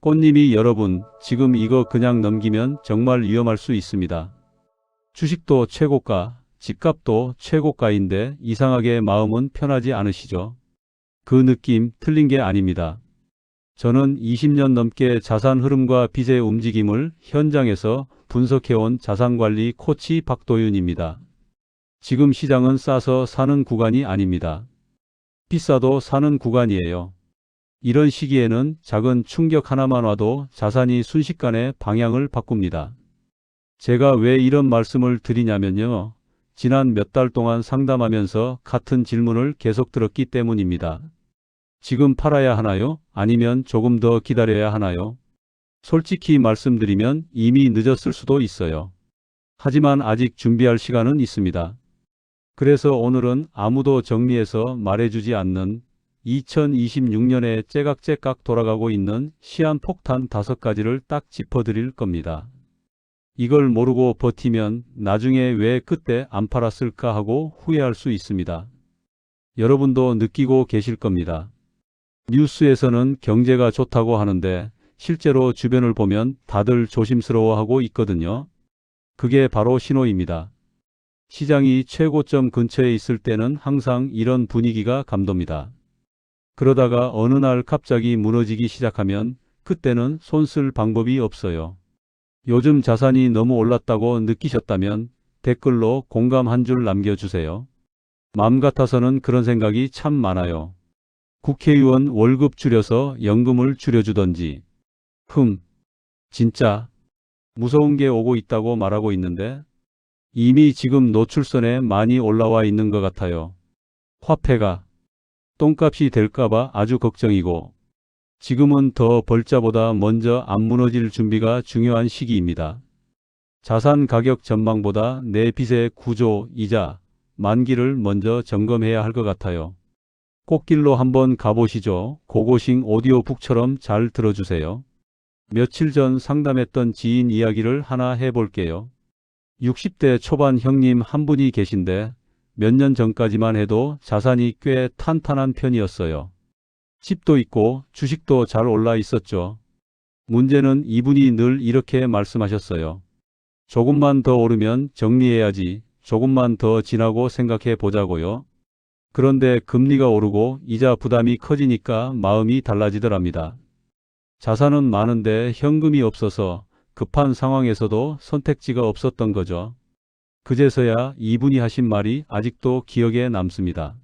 꽃님이 여러분, 지금 이거 그냥 넘기면 정말 위험할 수 있습니다. 주식도 최고가, 집값도 최고가인데 이상하게 마음은 편하지 않으시죠? 그 느낌 틀린 게 아닙니다. 저는 20년 넘게 자산 흐름과 빚의 움직임을 현장에서 분석해온 자산관리 코치 박도윤입니다. 지금 시장은 싸서 사는 구간이 아닙니다. 비싸도 사는 구간이에요. 이런 시기에는 작은 충격 하나만 와도 자산이 순식간에 방향을 바꿉니다. 제가 왜 이런 말씀을 드리냐면요. 지난 몇 달 동안 상담하면서 같은 질문을 계속 들었기 때문입니다. 지금 팔아야 하나요? 아니면 조금 더 기다려야 하나요? 솔직히 말씀드리면 이미 늦었을 수도 있어요. 하지만 아직 준비할 시간은 있습니다. 그래서 오늘은 아무도 정리해서 말해주지 않는 2026년에 째깍째깍 돌아가고 있는 시한폭탄 5가지를 딱 짚어드릴 겁니다. 이걸 모르고 버티면 나중에 왜 그때 안 팔았을까 하고 후회할 수 있습니다. 여러분도 느끼고 계실 겁니다. 뉴스에서는 경제가 좋다고 하는데 실제로 주변을 보면 다들 조심스러워하고 있거든요. 그게 바로 신호입니다. 시장이 최고점 근처에 있을 때는 항상 이런 분위기가 감돕니다. 그러다가 어느 날 갑자기 무너지기 시작하면 그때는 손쓸 방법이 없어요. 요즘 자산이 너무 올랐다고 느끼셨다면 댓글로 공감 한 줄 남겨주세요. 맘 같아서는 그런 생각이 참 많아요. 국회의원 월급 줄여서 연금을 줄여주던지. 진짜 무서운 게 오고 있다고 말하고 있는데 이미 지금 노출선에 많이 올라와 있는 것 같아요. 화폐가 똥값이 될까봐 아주 걱정이고 지금은 더 벌자보다 먼저 안 무너질 준비가 중요한 시기입니다. 자산 가격 전망보다 내 빚의 구조, 이자, 만기를 먼저 점검해야 할 것 같아요. 꽃길로 한번 가보시죠. 고고싱 오디오북처럼 잘 들어주세요. 며칠 전 상담했던 지인 이야기를 하나 해볼게요. 60대 초반 형님 한 분이 계신데 몇 년 전까지만 해도 자산이 꽤 탄탄한 편이었어요. 집도 있고 주식도 잘 올라 있었죠. 문제는 이분이 늘 이렇게 말씀하셨어요. 조금만 더 오르면 정리해야지. 조금만 더 지나고 생각해 보자고요. 그런데 금리가 오르고 이자 부담이 커지니까 마음이 달라지더랍니다. 자산은 많은데 현금이 없어서 급한 상황에서도 선택지가 없었던 거죠. 그제서야 이분이 하신 말이 아직도 기억에 남습니다.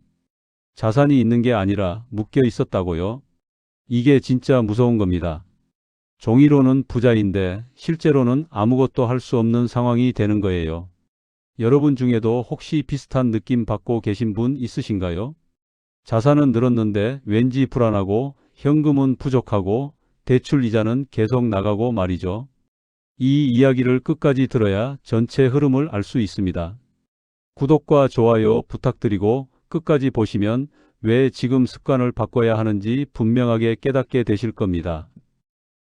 자산이 있는 게 아니라 묶여 있었다고요? 이게 진짜 무서운 겁니다. 종이로는 부자인데 실제로는 아무것도 할 수 없는 상황이 되는 거예요. 여러분 중에도 혹시 비슷한 느낌 받고 계신 분 있으신가요? 자산은 늘었는데 왠지 불안하고 현금은 부족하고 대출 이자는 계속 나가고 말이죠. 이 이야기를 끝까지 들어야 전체 흐름을 알 수 있습니다. 구독과 좋아요 부탁드리고 끝까지 보시면 왜 지금 습관을 바꿔야 하는지 분명하게 깨닫게 되실 겁니다.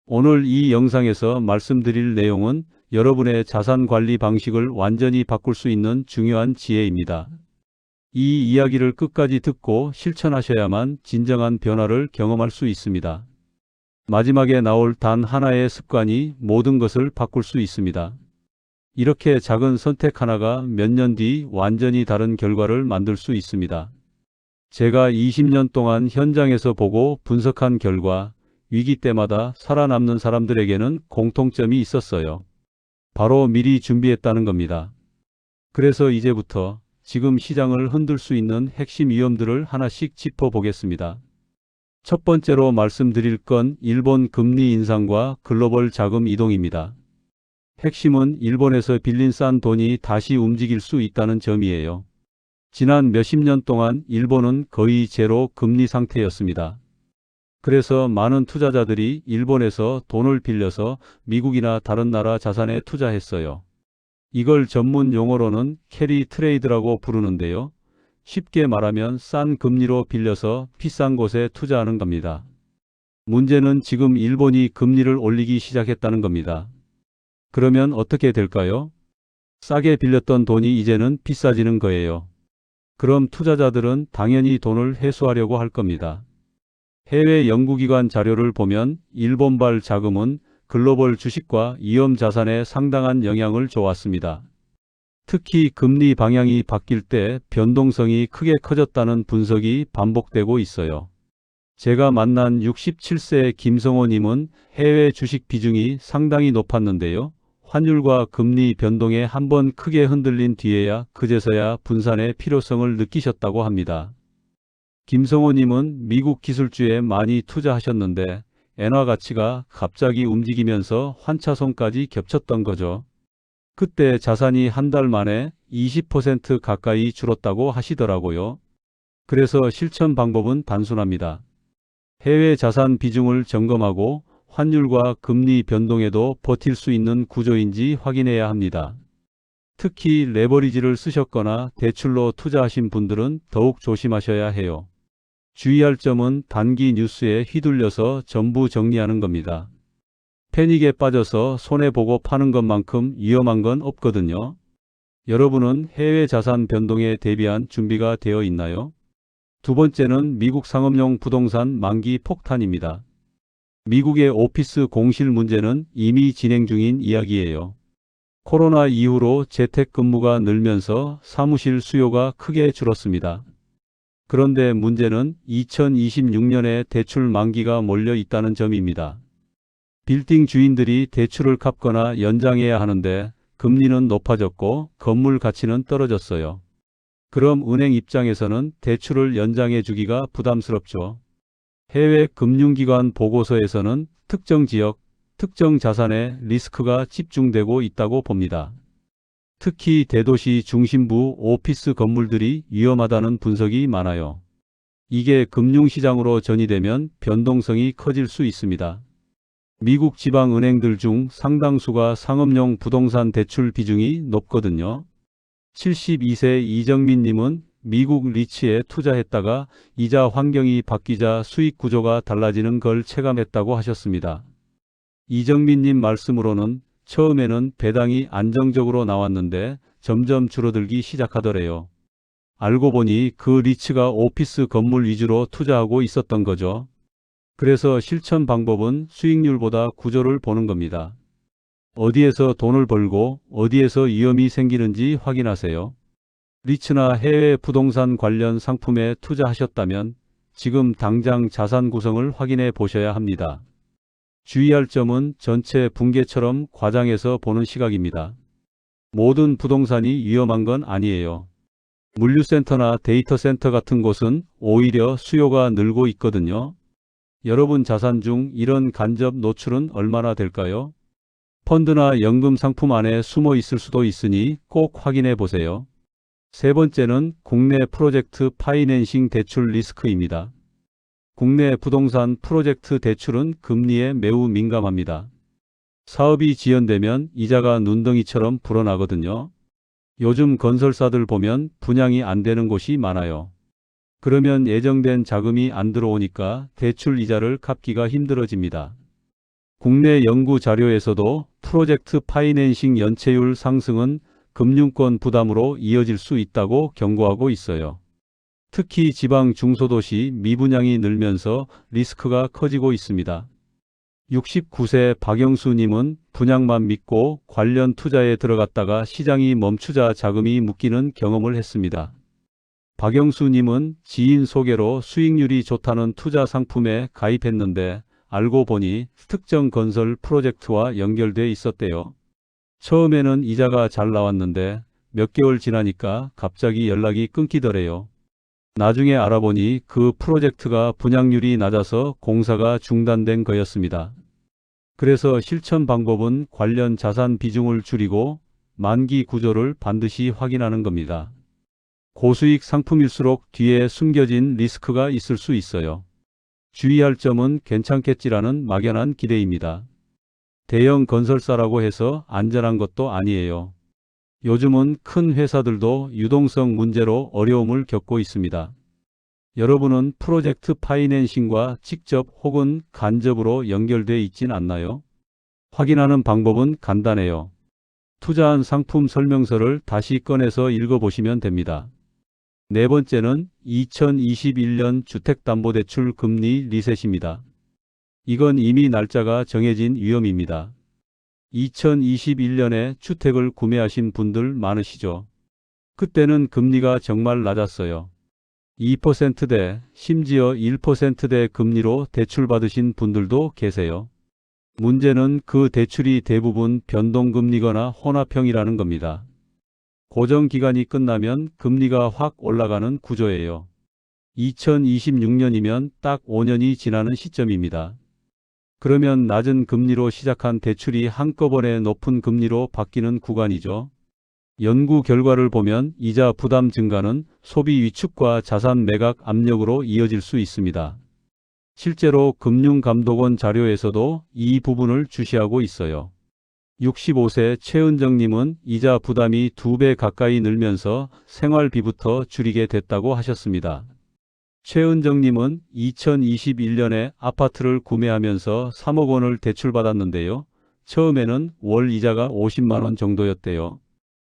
오늘 이 영상에서 말씀드릴 내용은 여러분의 자산 관리 방식을 완전히 바꿀 수 있는 중요한 지혜입니다. 이 이야기를 끝까지 듣고 실천하셔야만 진정한 변화를 경험할 수 있습니다. 마지막에 나올 단 하나의 습관이 모든 것을 바꿀 수 있습니다. 이렇게 작은 선택 하나가 몇 년 뒤 완전히 다른 결과를 만들 수 있습니다. 제가 20년 동안 현장에서 보고 분석한 결과 위기 때마다 살아남는 사람들에게는 공통점이 있었어요. 바로 미리 준비했다는 겁니다. 그래서 이제부터 지금 시장을 흔들 수 있는 핵심 위험들을 하나씩 짚어보겠습니다. 첫 번째로 말씀드릴 건 일본 금리 인상과 글로벌 자금 이동입니다. 핵심은 일본에서 빌린 싼 돈이 다시 움직일 수 있다는 점이에요. 지난 몇십 년 동안 일본은 거의 제로 금리 상태였습니다. 그래서 많은 투자자들이 일본에서 돈을 빌려서 미국이나 다른 나라 자산에 투자했어요. 이걸 전문 용어로는 캐리 트레이드라고 부르는데요. 쉽게 말하면 싼 금리로 빌려서 비싼 곳에 투자하는 겁니다. 문제는 지금 일본이 금리를 올리기 시작했다는 겁니다. 그러면 어떻게 될까요? 싸게 빌렸던 돈이 이제는 비싸지는 거예요. 그럼 투자자들은 당연히 돈을 회수하려고 할 겁니다. 해외 연구기관 자료를 보면 일본발 자금은 글로벌 주식과 위험 자산에 상당한 영향을 줘왔습니다. 특히 금리 방향이 바뀔 때 변동성이 크게 커졌다는 분석이 반복되고 있어요. 제가 만난 67세 김성호님은 해외 주식 비중이 상당히 높았는데요. 환율과 금리 변동에 한번 크게 흔들린 뒤에야 그제서야 분산의 필요성을 느끼셨다고 합니다. 김성호님은 미국 기술주에 많이 투자하셨는데 엔화 가치가 갑자기 움직이면서 환차손까지 겹쳤던 거죠. 그때 자산이 한 달 만에 20% 가까이 줄었다고 하시더라고요. 그래서 실천 방법은 단순합니다. 해외 자산 비중을 점검하고 환율과 금리 변동에도 버틸 수 있는 구조인지 확인해야 합니다. 특히 레버리지를 쓰셨거나 대출로 투자하신 분들은 더욱 조심하셔야 해요. 주의할 점은 단기 뉴스에 휘둘려서 전부 정리하는 겁니다. 패닉에 빠져서 손해보고 파는 것만큼 위험한 건 없거든요. 여러분은 해외 자산 변동에 대비한 준비가 되어 있나요? 두 번째는 미국 상업용 부동산 만기 폭탄입니다. 미국의 오피스 공실 문제는 이미 진행 중인 이야기예요. 코로나 이후로 재택근무가 늘면서 사무실 수요가 크게 줄었습니다. 그런데 문제는 2026년에 대출 만기가 몰려 있다는 점입니다. 빌딩 주인들이 대출을 갚거나 연장해야 하는데 금리는 높아졌고 건물 가치는 떨어졌어요. 그럼 은행 입장에서는 대출을 연장해 주기가 부담스럽죠. 해외 금융기관 보고서에서는 특정 지역, 특정 자산에 리스크가 집중되고 있다고 봅니다. 특히 대도시 중심부 오피스 건물들이 위험하다는 분석이 많아요. 이게 금융시장으로 전이되면 변동성이 커질 수 있습니다. 미국 지방은행들 중 상당수가 상업용 부동산 대출 비중이 높거든요. 72세 이정민님은 미국 리츠에 투자했다가 이자 환경이 바뀌자 수익 구조가 달라지는 걸 체감했다고 하셨습니다. 이정민님 말씀으로는 처음에는 배당이 안정적으로 나왔는데 점점 줄어들기 시작하더래요. 알고 보니 그 리츠가 오피스 건물 위주로 투자하고 있었던 거죠. 그래서 실천 방법은 수익률보다 구조를 보는 겁니다. 어디에서 돈을 벌고 어디에서 위험이 생기는지 확인하세요. 리츠나 해외 부동산 관련 상품에 투자하셨다면 지금 당장 자산 구성을 확인해 보셔야 합니다. 주의할 점은 전체 붕괴처럼 과장해서 보는 시각입니다. 모든 부동산이 위험한 건 아니에요. 물류센터나 데이터 센터 같은 곳은 오히려 수요가 늘고 있거든요. 여러분 자산 중 이런 간접 노출은 얼마나 될까요? 펀드나 연금 상품 안에 숨어 있을 수도 있으니 꼭 확인해 보세요. 세 번째는 국내 프로젝트 파이낸싱 대출 리스크입니다. 국내 부동산 프로젝트 대출은 금리에 매우 민감합니다. 사업이 지연되면 이자가 눈덩이처럼 불어나거든요. 요즘 건설사들 보면 분양이 안 되는 곳이 많아요. 그러면 예정된 자금이 안 들어오니까 대출 이자를 갚기가 힘들어집니다. 국내 연구 자료에서도 프로젝트 파이낸싱 연체율 상승은 금융권 부담으로 이어질 수 있다고 경고하고 있어요. 특히 지방 중소도시 미분양이 늘면서 리스크가 커지고 있습니다. 69세 박영수님은 분양만 믿고 관련 투자에 들어갔다가 시장이 멈추자 자금이 묶이는 경험을 했습니다. 박영수님은 지인 소개로 수익률이 좋다는 투자 상품에 가입했는데 알고 보니 특정 건설 프로젝트와 연결돼 있었대요. 처음에는 이자가 잘 나왔는데 몇 개월 지나니까 갑자기 연락이 끊기더래요. 나중에 알아보니 그 프로젝트가 분양률이 낮아서 공사가 중단된 거였습니다. 그래서 실천 방법은 관련 자산 비중을 줄이고 만기 구조를 반드시 확인하는 겁니다. 고수익 상품일수록 뒤에 숨겨진 리스크가 있을 수 있어요. 주의할 점은 괜찮겠지라는 막연한 기대입니다. 대형 건설사라고 해서 안전한 것도 아니에요. 요즘은 큰 회사들도 유동성 문제로 어려움을 겪고 있습니다. 여러분은 프로젝트 파이낸싱과 직접 혹은 간접으로 연결돼 있진 않나요? 확인하는 방법은 간단해요. 투자한 상품 설명서를 다시 꺼내서 읽어보시면 됩니다. 네 번째는 2021년 주택담보대출 금리 리셋입니다. 이건 이미 날짜가 정해진 위험입니다. 2021년에 주택을 구매하신 분들 많으시죠? 그때는 금리가 정말 낮았어요. 2%대, 심지어 1%대 금리로 대출받으신 분들도 계세요. 문제는 그 대출이 대부분 변동금리거나 혼합형이라는 겁니다. 고정기간이 끝나면 금리가 확 올라가는 구조예요. 2026년이면 딱 5년이 지나는 시점입니다. 그러면 낮은 금리로 시작한 대출이 한꺼번에 높은 금리로 바뀌는 구간이죠. 연구 결과를 보면 이자 부담 증가는 소비 위축과 자산 매각 압력으로 이어질 수 있습니다. 실제로 금융감독원 자료에서도 이 부분을 주시하고 있어요. 65세 최은정님은 이자 부담이 2배 가까이 늘면서 생활비부터 줄이게 됐다고 하셨습니다. 최은정님은 2021년에 아파트를 구매하면서 3억 원을 대출받았는데요. 처음에는 월 이자가 50만 원 정도였대요.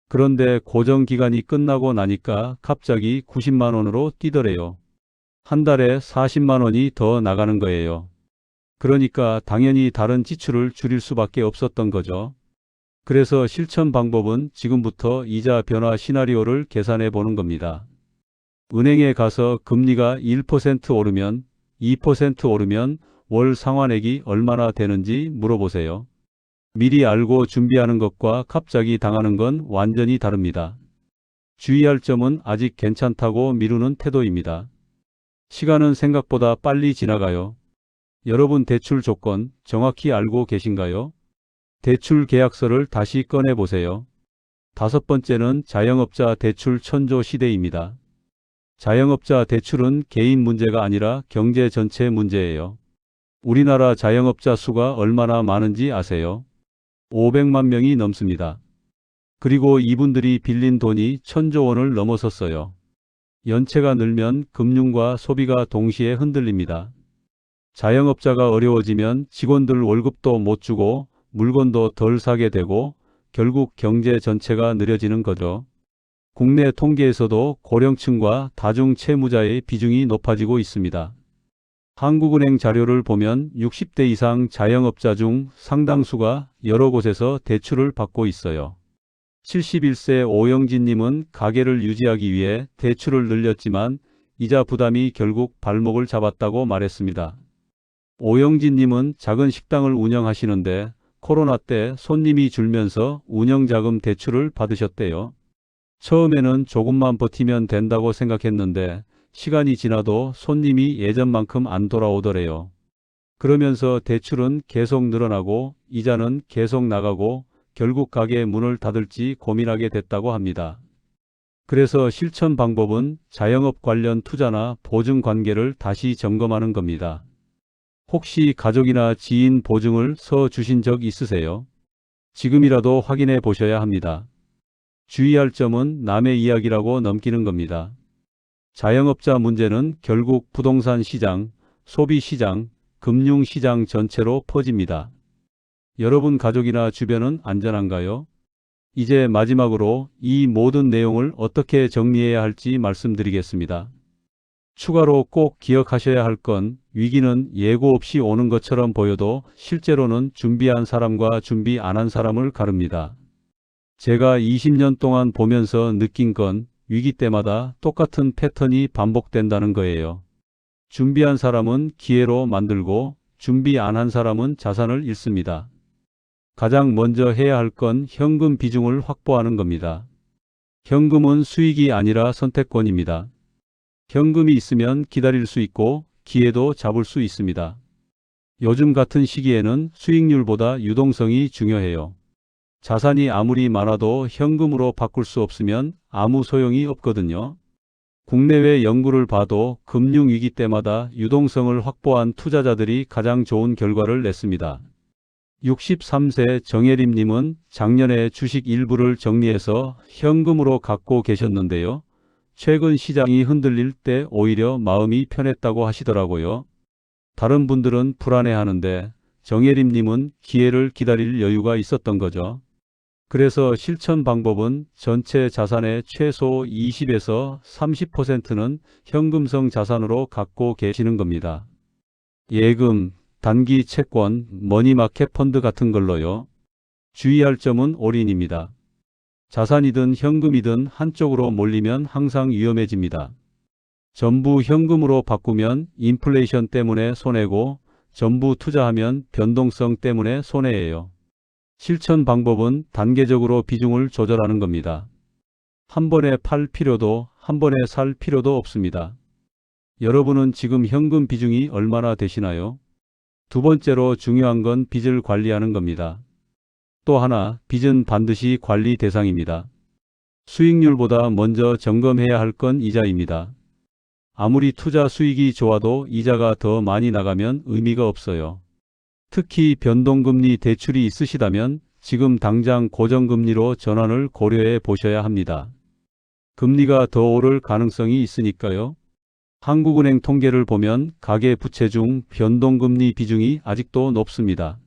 그런데 고정기간이 끝나고 나니까 갑자기 90만 원으로 뛰더래요. 한 달에 40만 원이 더 나가는 거예요. 그러니까 당연히 다른 지출을 줄일 수밖에 없었던 거죠. 그래서 실천 방법은 지금부터 이자 변화 시나리오를 계산해 보는 겁니다. 은행에 가서 금리가 1% 오르면, 2% 오르면 월 상환액이 얼마나 되는지 물어보세요. 미리 알고 준비하는 것과 갑자기 당하는 건 완전히 다릅니다. 주의할 점은 아직 괜찮다고 미루는 태도입니다. 시간은 생각보다 빨리 지나가요. 여러분 대출 조건 정확히 알고 계신가요? 대출 계약서를 다시 꺼내 보세요. 다섯 번째는 자영업자 대출 천조 시대입니다. 자영업자 대출은 개인 문제가 아니라 경제 전체 문제예요. 우리나라 자영업자 수가 얼마나 많은지 아세요? 500만 명이 넘습니다. 그리고 이분들이 빌린 돈이 1000조 원을 넘어섰어요. 연체가 늘면 금융과 소비가 동시에 흔들립니다. 자영업자가 어려워지면 직원들 월급도 못 주고 물건도 덜 사게 되고 결국 경제 전체가 느려지는 거죠. 국내 통계에서도 고령층과 다중채무자의 비중이 높아지고 있습니다. 한국은행 자료를 보면 60대 이상 자영업자 중 상당수가 여러 곳에서 대출을 받고 있어요. 71세 오영진님은 가게를 유지하기 위해 대출을 늘렸지만 이자 부담이 결국 발목을 잡았다고 말했습니다. 오영진님은 작은 식당을 운영하시는데 코로나 때 손님이 줄면서 운영자금 대출을 받으셨대요. 처음에는 조금만 버티면 된다고 생각했는데 시간이 지나도 손님이 예전만큼 안 돌아오더래요. 그러면서 대출은 계속 늘어나고 이자는 계속 나가고 결국 가게 문을 닫을지 고민하게 됐다고 합니다. 그래서 실천 방법은 자영업 관련 투자나 보증 관계를 다시 점검하는 겁니다. 혹시 가족이나 지인 보증을 서 주신 적 있으세요? 지금이라도 확인해 보셔야 합니다. 주의할 점은 남의 이야기라고 넘기는 겁니다. 자영업자 문제는 결국 부동산 시장, 소비 시장, 금융 시장 전체로 퍼집니다. 여러분 가족이나 주변은 안전한가요? 이제 마지막으로 이 모든 내용을 어떻게 정리해야 할지 말씀드리겠습니다. 추가로 꼭 기억하셔야 할 건 위기는 예고 없이 오는 것처럼 보여도 실제로는 준비한 사람과 준비 안 한 사람을 가릅니다. 제가 20년 동안 보면서 느낀 건 위기 때마다 똑같은 패턴이 반복된다는 거예요. 준비한 사람은 기회로 만들고 준비 안 한 사람은 자산을 잃습니다. 가장 먼저 해야 할 건 현금 비중을 확보하는 겁니다. 현금은 수익이 아니라 선택권입니다. 현금이 있으면 기다릴 수 있고 기회도 잡을 수 있습니다. 요즘 같은 시기에는 수익률보다 유동성이 중요해요. 자산이 아무리 많아도 현금으로 바꿀 수 없으면 아무 소용이 없거든요. 국내외 연구를 봐도 금융위기 때마다 유동성을 확보한 투자자들이 가장 좋은 결과를 냈습니다. 63세 정혜림님은 작년에 주식 일부를 정리해서 현금으로 갖고 계셨는데요. 최근 시장이 흔들릴 때 오히려 마음이 편했다고 하시더라고요. 다른 분들은 불안해하는데 정혜림님은 기회를 기다릴 여유가 있었던 거죠. 그래서 실천 방법은 전체 자산의 최소 20에서 30%는 현금성 자산으로 갖고 계시는 겁니다. 예금, 단기 채권, 머니마켓 펀드 같은 걸로요. 주의할 점은 올인입니다. 자산이든 현금이든 한쪽으로 몰리면 항상 위험해집니다. 전부 현금으로 바꾸면 인플레이션 때문에 손해고 전부 투자하면 변동성 때문에 손해예요. 실천 방법은 단계적으로 비중을 조절하는 겁니다. 한 번에 팔 필요도 한 번에 살 필요도 없습니다. 여러분은 지금 현금 비중이 얼마나 되시나요? 두 번째로 중요한 건 빚을 관리하는 겁니다. 또 하나, 빚은 반드시 관리 대상입니다. 수익률보다 먼저 점검해야 할 건 이자입니다. 아무리 투자 수익이 좋아도 이자가 더 많이 나가면 의미가 없어요. 특히 변동금리 대출이 있으시다면 지금 당장 고정금리로 전환을 고려해 보셔야 합니다. 금리가 더 오를 가능성이 있으니까요. 한국은행 통계를 보면 가계부채 중 변동금리 비중이 아직도 높습니다.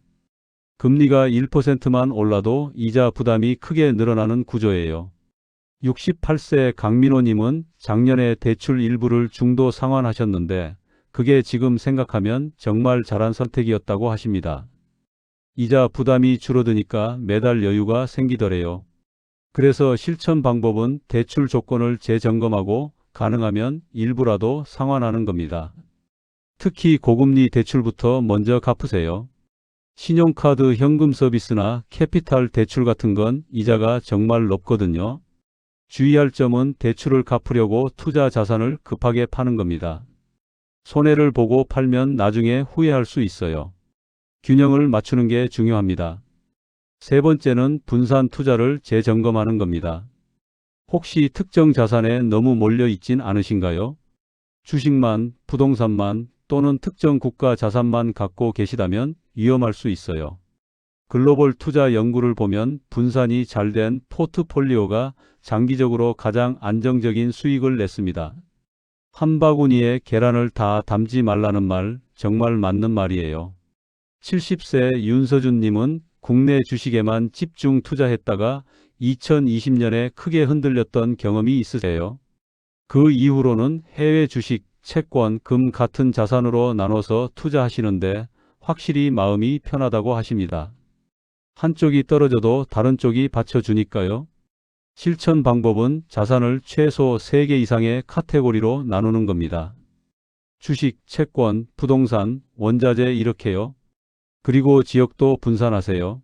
금리가 1%만 올라도 이자 부담이 크게 늘어나는 구조예요. 68세 강민호님은 작년에 대출 일부를 중도 상환하셨는데 그게 지금 생각하면 정말 잘한 선택이었다고 하십니다. 이자 부담이 줄어드니까 매달 여유가 생기더래요. 그래서 실천 방법은 대출 조건을 재점검하고 가능하면 일부라도 상환하는 겁니다. 특히 고금리 대출부터 먼저 갚으세요. 신용카드 현금 서비스나 캐피탈 대출 같은 건 이자가 정말 높거든요. 주의할 점은 대출을 갚으려고 투자 자산을 급하게 파는 겁니다. 손해를 보고 팔면 나중에 후회할 수 있어요. 균형을 맞추는 게 중요합니다. 세 번째는 분산 투자를 재점검하는 겁니다. 혹시 특정 자산에 너무 몰려 있진 않으신가요? 주식만, 부동산만 또는 특정 국가 자산만 갖고 계시다면 위험할 수 있어요. 글로벌 투자 연구를 보면 분산이 잘 된 포트폴리오가 장기적으로 가장 안정적인 수익을 냈습니다. 한 바구니에 계란을 다 담지 말라는 말 정말 맞는 말이에요. 70세 윤서준님은 국내 주식에만 집중 투자했다가 2020년에 크게 흔들렸던 경험이 있으세요? 그 이후로는 해외 주식, 채권, 금 같은 자산으로 나눠서 투자하시는데 확실히 마음이 편하다고 하십니다. 한쪽이 떨어져도 다른 쪽이 받쳐주니까요. 실천 방법은 자산을 최소 3개 이상의 카테고리로 나누는 겁니다. 주식, 채권, 부동산, 원자재 이렇게요. 그리고 지역도 분산하세요.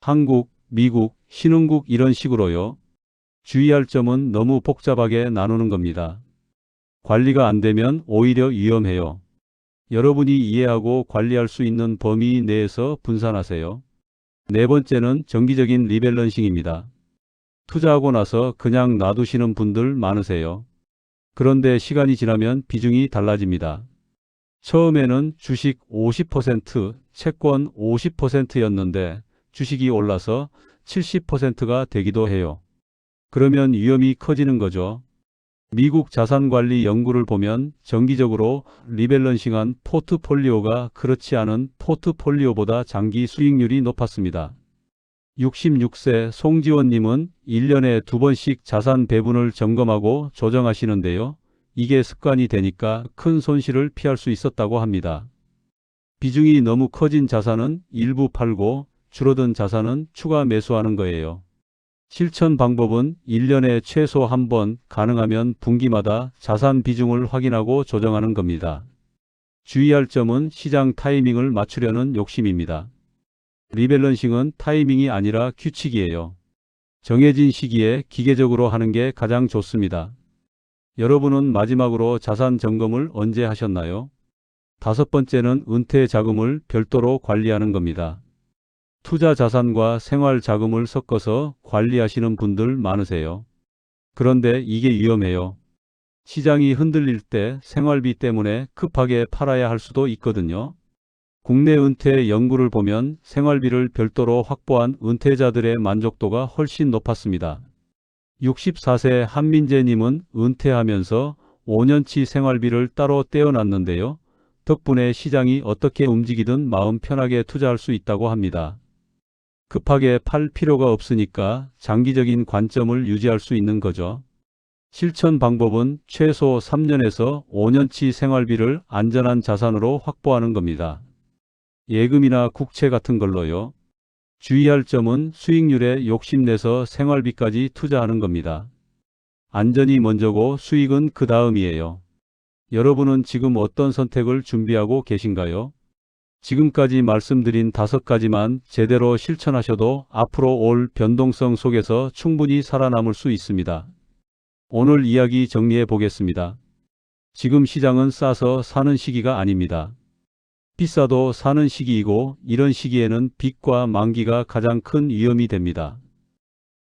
한국, 미국, 신흥국 이런 식으로요. 주의할 점은 너무 복잡하게 나누는 겁니다. 관리가 안 되면 오히려 위험해요. 여러분이 이해하고 관리할 수 있는 범위 내에서 분산하세요. 네 번째는 정기적인 리밸런싱입니다. 투자하고 나서 그냥 놔두시는 분들 많으세요. 그런데 시간이 지나면 비중이 달라집니다. 처음에는 주식 50%, 채권 50%였는데 주식이 올라서 70%가 되기도 해요. 그러면 위험이 커지는 거죠. 미국 자산관리 연구를 보면 정기적으로 리밸런싱한 포트폴리오가 그렇지 않은 포트폴리오보다 장기 수익률이 높았습니다. 66세 송지원님은 1년에 2번씩 자산 배분을 점검하고 조정하시는데요. 이게 습관이 되니까 큰 손실을 피할 수 있었다고 합니다. 비중이 너무 커진 자산은 일부 팔고 줄어든 자산은 추가 매수하는 거예요. 실천 방법은 1년에 최소 한 번, 가능하면 분기마다 자산 비중을 확인하고 조정하는 겁니다. 주의할 점은 시장 타이밍을 맞추려는 욕심입니다. 리밸런싱은 타이밍이 아니라 규칙이에요. 정해진 시기에 기계적으로 하는 게 가장 좋습니다. 여러분은 마지막으로 자산 점검을 언제 하셨나요? 다섯 번째는 은퇴 자금을 별도로 관리하는 겁니다. 투자 자산과 생활 자금을 섞어서 관리하시는 분들 많으세요. 그런데 이게 위험해요. 시장이 흔들릴 때 생활비 때문에 급하게 팔아야 할 수도 있거든요. 국내 은퇴 연구를 보면 생활비를 별도로 확보한 은퇴자들의 만족도가 훨씬 높았습니다. 64세 한민재님은 은퇴하면서 5년치 생활비를 따로 떼어놨는데요. 덕분에 시장이 어떻게 움직이든 마음 편하게 투자할 수 있다고 합니다. 급하게 팔 필요가 없으니까 장기적인 관점을 유지할 수 있는 거죠. 실천 방법은 최소 3년에서 5년치 생활비를 안전한 자산으로 확보하는 겁니다. 예금이나 국채 같은 걸로요. 주의할 점은 수익률에 욕심내서 생활비까지 투자하는 겁니다. 안전이 먼저고 수익은 그 다음이에요. 여러분은 지금 어떤 선택을 준비하고 계신가요? 지금까지 말씀드린 5가지만 제대로 실천하셔도 앞으로 올 변동성 속에서 충분히 살아남을 수 있습니다. 오늘 이야기 정리해 보겠습니다. 지금 시장은 싸서 사는 시기가 아닙니다. 비싸도 사는 시기이고 이런 시기에는 빚과 만기가 가장 큰 위험이 됩니다.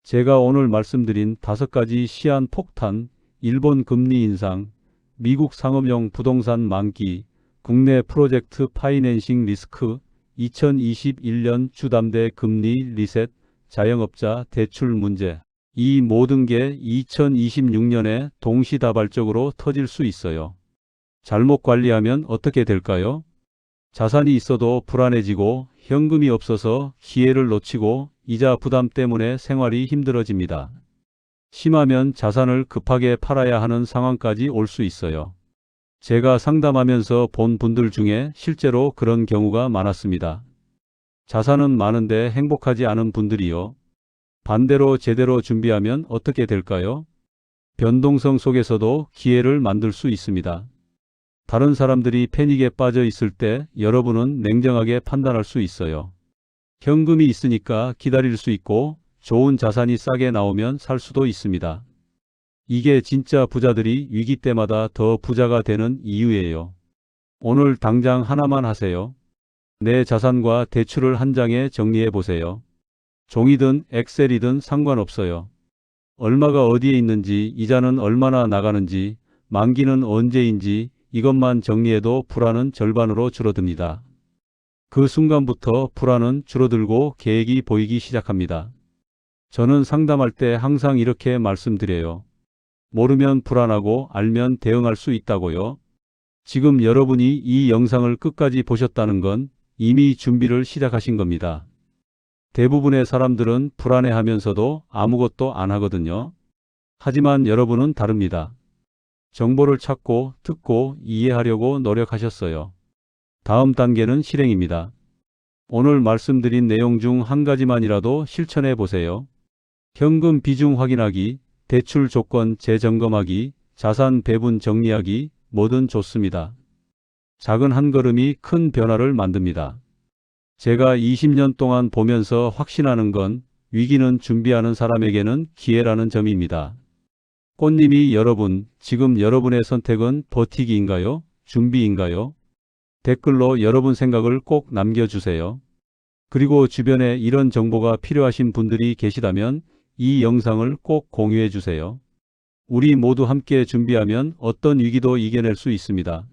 제가 오늘 말씀드린 5가지 시한 폭탄, 일본 금리 인상, 미국 상업용 부동산 만기, 국내 프로젝트 파이낸싱 리스크, 2021년 주담대 금리 리셋, 자영업자 대출 문제. 이 모든 게 2026년에 동시다발적으로 터질 수 있어요. 잘못 관리하면 어떻게 될까요? 자산이 있어도 불안해지고 현금이 없어서 기회를 놓치고 이자 부담 때문에 생활이 힘들어집니다. 심하면 자산을 급하게 팔아야 하는 상황까지 올 수 있어요. 제가 상담하면서 본 분들 중에 실제로 그런 경우가 많았습니다. 자산은 많은데 행복하지 않은 분들이요. 반대로 제대로 준비하면 어떻게 될까요? 변동성 속에서도 기회를 만들 수 있습니다. 다른 사람들이 패닉에 빠져 있을 때 여러분은 냉정하게 판단할 수 있어요. 현금이 있으니까 기다릴 수 있고 좋은 자산이 싸게 나오면 살 수도 있습니다. 이게 진짜 부자들이 위기 때마다 더 부자가 되는 이유예요. 오늘 당장 하나만 하세요. 내 자산과 대출을 한 장에 정리해 보세요. 종이든 엑셀이든 상관없어요. 얼마가 어디에 있는지, 이자는 얼마나 나가는지, 만기는 언제인지 이것만 정리해도 불안은 절반으로 줄어듭니다. 그 순간부터 불안은 줄어들고 계획이 보이기 시작합니다. 저는 상담할 때 항상 이렇게 말씀드려요. 모르면 불안하고 알면 대응할 수 있다고요. 지금 여러분이 이 영상을 끝까지 보셨다는 건 이미 준비를 시작하신 겁니다. 대부분의 사람들은 불안해하면서도 아무것도 안 하거든요. 하지만 여러분은 다릅니다. 정보를 찾고 듣고 이해하려고 노력하셨어요. 다음 단계는 실행입니다. 오늘 말씀드린 내용 중 한 가지만이라도 실천해 보세요. 현금 비중 확인하기, 대출 조건 재점검하기, 자산 배분 정리하기, 뭐든 좋습니다. 작은 한 걸음이 큰 변화를 만듭니다. 제가 20년 동안 보면서 확신하는 건 위기는 준비하는 사람에게는 기회라는 점입니다. 꽃님이 여러분, 지금 여러분의 선택은 버티기인가요? 준비인가요? 댓글로 여러분 생각을 꼭 남겨주세요. 그리고 주변에 이런 정보가 필요하신 분들이 계시다면 이 영상을 꼭 공유해 주세요. 우리 모두 함께 준비하면 어떤 위기도 이겨낼 수 있습니다.